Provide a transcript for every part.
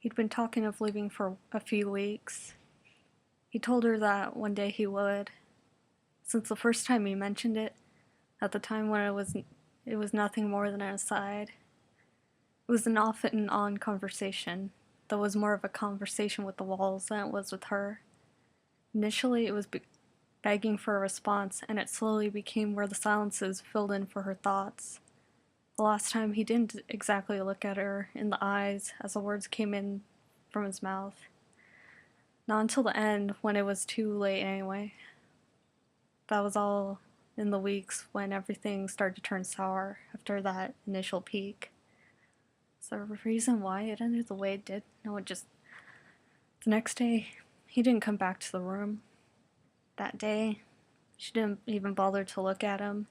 He'd been talking of leaving for a few weeks. He told her that one day he would. Since the first time he mentioned it, at the time when it was nothing more than an aside. It was an off and on conversation, that was more of a conversation with the walls than it was with her. Initially, it was begging for a response, and it slowly became where the silences filled in for her thoughts. The last time he didn't exactly look at her in the eyes as the words came in from his mouth. Not until the end, when it was too late anyway. That was all in the weeks when everything started to turn sour after that initial peak. Is there a reason why it ended the way it did? No, it just... The next day, he didn't come back to the room. That day, she didn't even bother to look at him,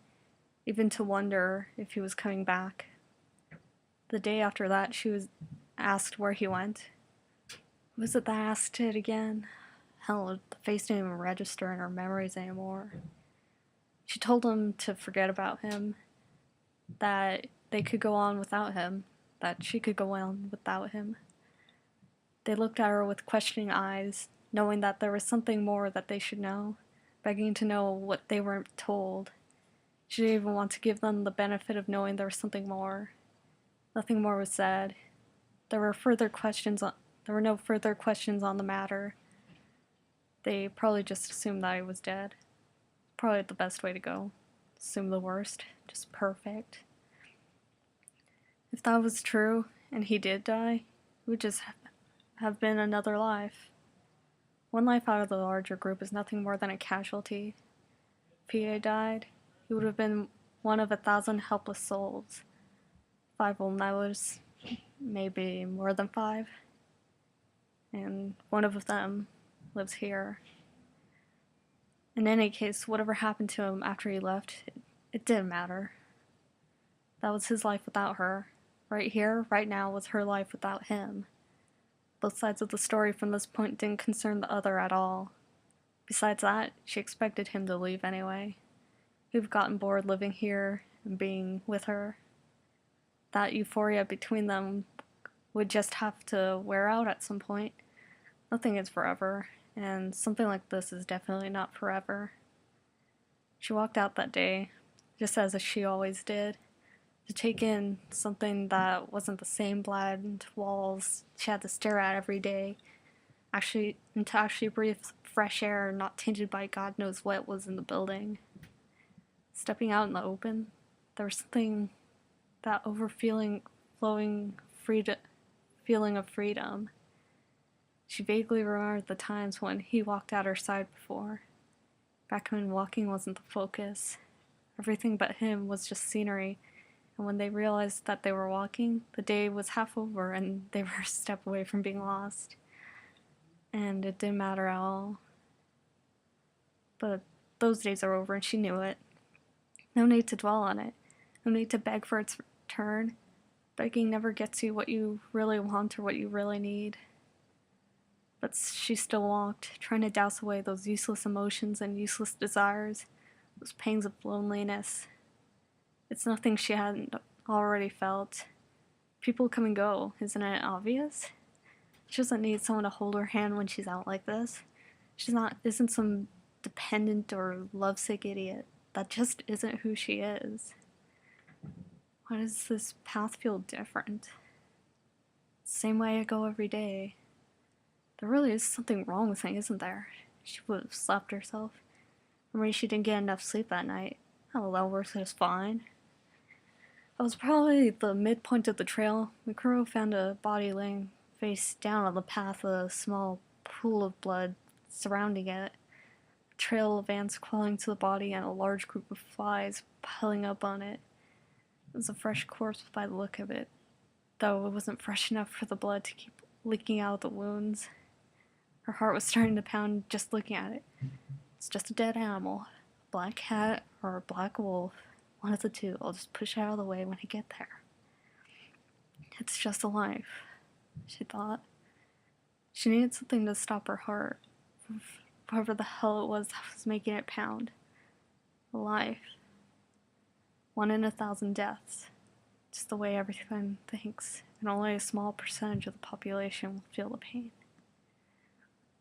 even to wonder if he was coming back. The day after that, she was asked where he went. Was it that I asked it again? Hell, the face didn't even register in her memories anymore. She told him to forget about him, that they could go on without him, that she could go on without him. They looked at her with questioning eyes, knowing that there was something more that they should know, begging to know what they weren't told. She didn't even want to give them the benefit of knowing there was something more. Nothing more was said. There were no further questions on the matter. They probably just assumed that he was dead. Probably the best way to go. Assume the worst. Just perfect. If that was true, and he did die, it would just have been another life. One life out of the larger group is nothing more than a casualty. If he had died, he would have been one of 1,000 helpless souls. 5 will notice, maybe more than 5. And one of them lives here. In any case, whatever happened to him after he left, it didn't matter. That was his life without her. Right here, right now, was her life without him. Both sides of the story from this point didn't concern the other at all. Besides that, she expected him to leave anyway. He'd gotten bored living here and being with her. That euphoria between them would just have to wear out at some point. Nothing is forever, and something like this is definitely not forever. She walked out that day, just as she always did, to take in something that wasn't the same bland walls she had to stare at every day, and to actually breathe fresh air not tainted by God knows what was in the building. Stepping out in the open, there was something, that flowing feeling of freedom. She vaguely remembered the times when he walked at her side before, back when walking wasn't the focus. Everything but him was just scenery, and when they realized that they were walking, the day was half over and they were a step away from being lost. And it didn't matter at all. But those days are over and she knew it. No need to dwell on it. No need to beg for its return. Begging never gets you what you really want or what you really need. But she still walked, trying to douse away those useless emotions and useless desires, those pangs of loneliness. It's nothing she hadn't already felt. People come and go, isn't it obvious? She doesn't need someone to hold her hand when she's out like this. Isn't some dependent or lovesick idiot. That just isn't who she is. Why does this path feel different? Same way I go every day. There really is something wrong with me, isn't there? She would have slept herself. Or maybe she didn't get enough sleep that night. Oh, that works just fine. It was probably the midpoint of the trail. Mikuro found a body laying face down on the path with a small pool of blood surrounding it. A trail of ants crawling to the body and a large group of flies piling up on it. It was a fresh corpse by the look of it, though it wasn't fresh enough for the blood to keep leaking out of the wounds. Her heart was starting to pound just looking at it. It's just a dead animal. A black cat or a black wolf. One of the two. I'll just push it out of the way when I get there. It's just a life, she thought. She needed something to stop her heart. Whatever the hell it was that was making it pound. A life. 1 in 1,000 deaths. Just the way everyone thinks and only a small percentage of the population will feel the pain.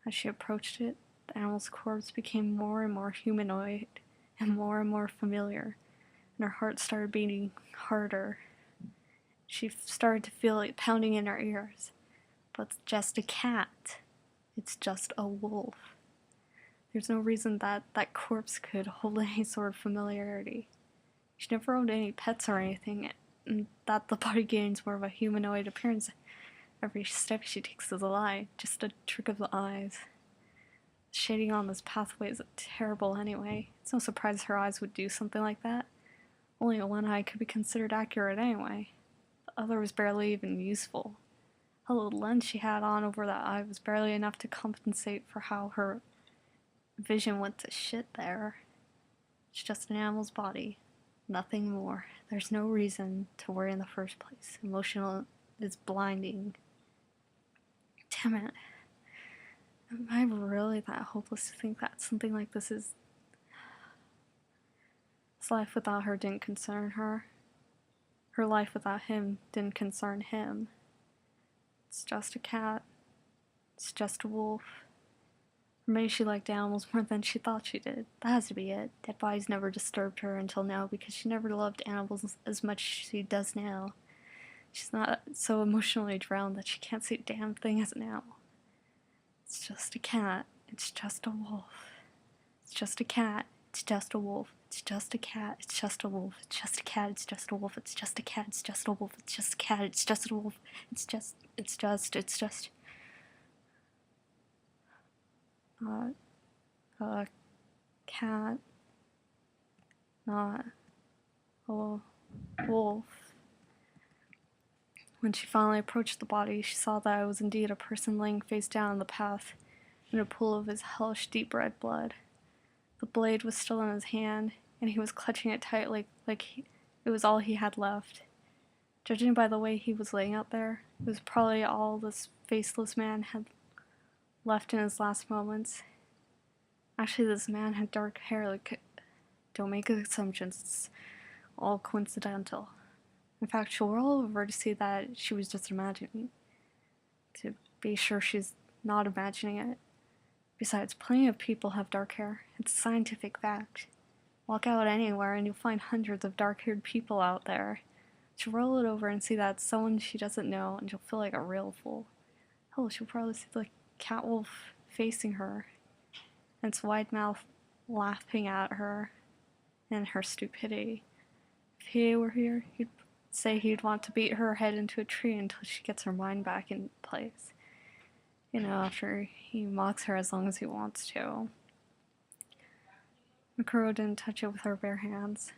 As she approached it, the animal's corpse became more and more humanoid and more familiar, and her heart started beating harder. She started to feel it pounding in her ears. But it's just a cat. It's just a wolf. There's no reason that that corpse could hold any sort of familiarity. She never owned any pets or anything, and that the body gains more of a humanoid appearance every step she takes is a lie, just a trick of the eyes. Shading on this pathway is terrible anyway. It's no surprise her eyes would do something like that. Only one eye could be considered accurate anyway. The other was barely even useful. The little lens she had on over that eye was barely enough to compensate for how her vision went to shit there. It's just an animal's body. Nothing more. There's no reason to worry in the first place. Emotional is blinding. Damn it. Am I really that hopeless to think that something like this is... His life without her didn't concern her. Her life without him didn't concern him. It's just a cat. It's just a wolf. Or maybe she liked animals more than she thought she did. That has to be it. Dead bodies never disturbed her until now because she never loved animals as much as she does now. She's not so emotionally drowned that she can't see a damn thing as an animal. It's just a cat. It's just a wolf. It's just a cat. It's just a wolf. It's just a cat. It's just a wolf. It's just a cat. It's just a wolf. It's just a cat. It's just a wolf. It's just a cat. It's just a wolf. It's just. Not a cat. Not a wolf. When she finally approached the body, she saw that it was indeed a person laying face down on the path in a pool of his hellish deep red blood. The blade was still in his hand, and he was clutching it tightly like it was all he had left. Judging by the way he was laying out there, it was probably all this faceless man had left in his last moments. Actually, this man had dark hair. Don't make assumptions. It's all coincidental. In fact, she'll roll over to see that she was just imagining. To be sure she's not imagining it. Besides, plenty of people have dark hair. It's a scientific fact. Walk out anywhere and you'll find hundreds of dark-haired people out there. She'll roll it over and see that it's someone she doesn't know, and she'll feel like a real fool. Hell, she'll probably see the cat wolf facing her, and its wide mouth laughing at her and her stupidity. If he were here, he'd say he'd want to beat her head into a tree until she gets her mind back in place. You know, after he mocks her as long as he wants to. Mikuro didn't touch it with her bare hands.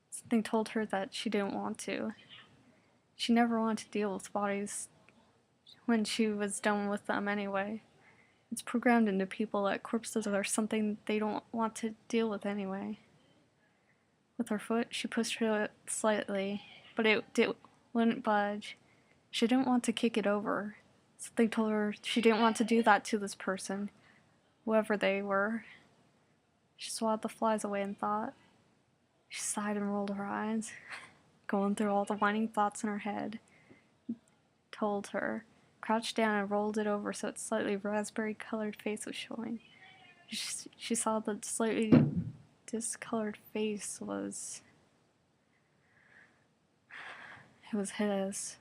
Something told her that she didn't want to. She never wanted to deal with bodies when she was done with them anyway. It's programmed into people that corpses are something they don't want to deal with anyway. With her foot, she pushed it slightly, but it wouldn't budge. She didn't want to kick it over. Something told her she didn't want to do that to this person, whoever they were. She swatted the flies away and thought. She sighed and rolled her eyes, going through all the whining thoughts in her head. Told her, crouched down and rolled it over so its slightly raspberry-colored face was showing. She saw the slightly discolored face was... It was his.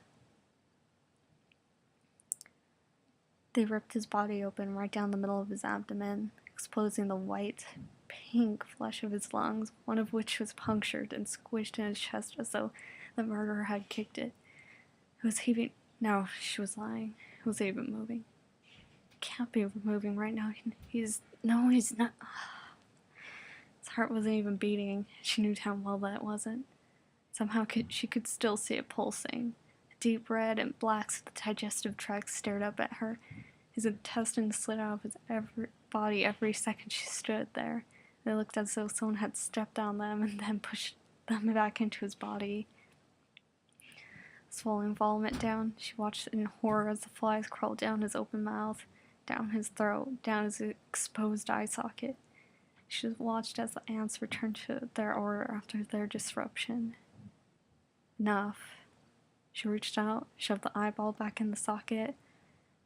They ripped his body open right down the middle of his abdomen, exposing the white, pink flesh of his lungs, one of which was punctured and squished in his chest as though the murderer had kicked it. It was heaving. No, she was lying. It was even moving. It can't be moving right now. He's not. His heart wasn't even beating. She knew damn well that it wasn't. Somehow she could still see it pulsing. Deep red and black so the digestive tract stared up at her. His intestines slid out of his body every second she stood there. They looked as though someone had stepped on them and then pushed them back into his body. Swallowing vomit down, she watched in horror as the flies crawled down his open mouth, down his throat, down his exposed eye socket. She watched as the ants returned to their order after their disruption. Enough. She reached out, shoved the eyeball back in the socket,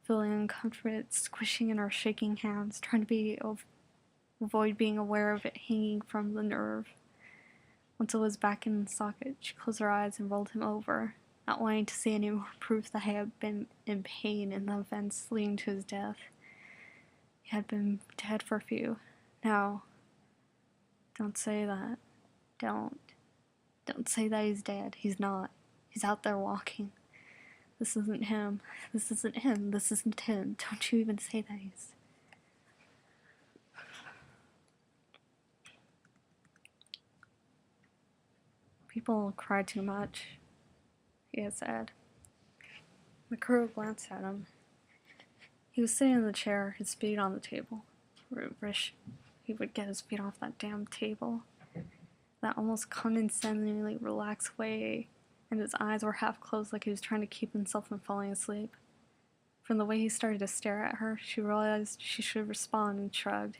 feeling uncomfortable, squishing in her shaking hands, trying to avoid being aware of it hanging from the nerve. Once it was back in the socket, she closed her eyes and rolled him over, not wanting to see any more proof that he had been in pain in the events leading to his death. He had been dead for a few. No. Don't say that. Don't. Don't say that he's dead. He's not. He's out there walking. This isn't him. This isn't him. This isn't him. Don't you even say that he's... People cry too much, he had said. Mikuro glanced at him. He was sitting in the chair, his feet on the table. Wish he would get his feet off that damn table. That almost condescendingly relaxed way, and his eyes were half closed like he was trying to keep himself from falling asleep. From the way he started to stare at her, she realized she should respond and shrugged.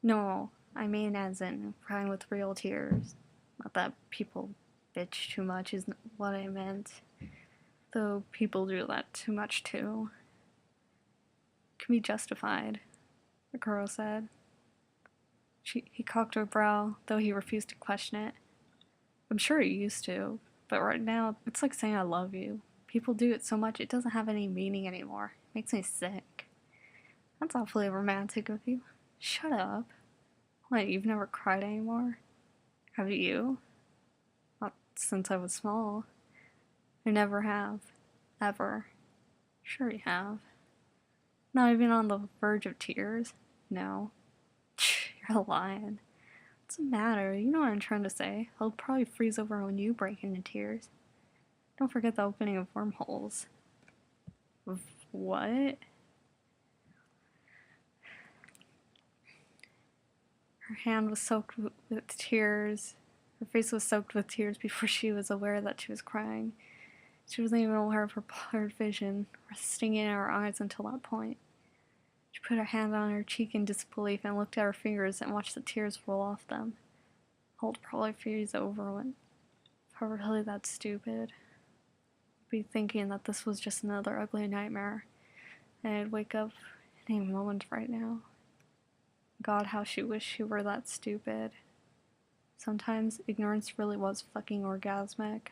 No, I mean as in crying with real tears. Not that people bitch too much is what I meant. Though people do that too much too. Can be justified, the girl said. He cocked her brow, though he refused to question it. I'm sure he used to, but right now it's like saying I love you. People do it so much it doesn't have any meaning anymore. It makes me sick. That's awfully romantic of you. Shut up. What, you've never cried anymore? Have you? Not since I was small. I never have. Ever. Sure you have. Not even on the verge of tears? No. You're lying. What's the matter? You know what I'm trying to say. I'll probably freeze over when you break into tears. Don't forget the opening of wormholes. Of what? Her hand was soaked with tears. Her face was soaked with tears before she was aware that she was crying. She wasn't even aware of her blurred vision, resting in her eyes until that point. She put her hand on her cheek in disbelief and looked at her fingers and watched the tears roll off them. I'll probably freeze over when if I were really that stupid. I'd be thinking that this was just another ugly nightmare, and I'd wake up any moment right now. God, how she wished she were that stupid. Sometimes ignorance really was fucking orgasmic.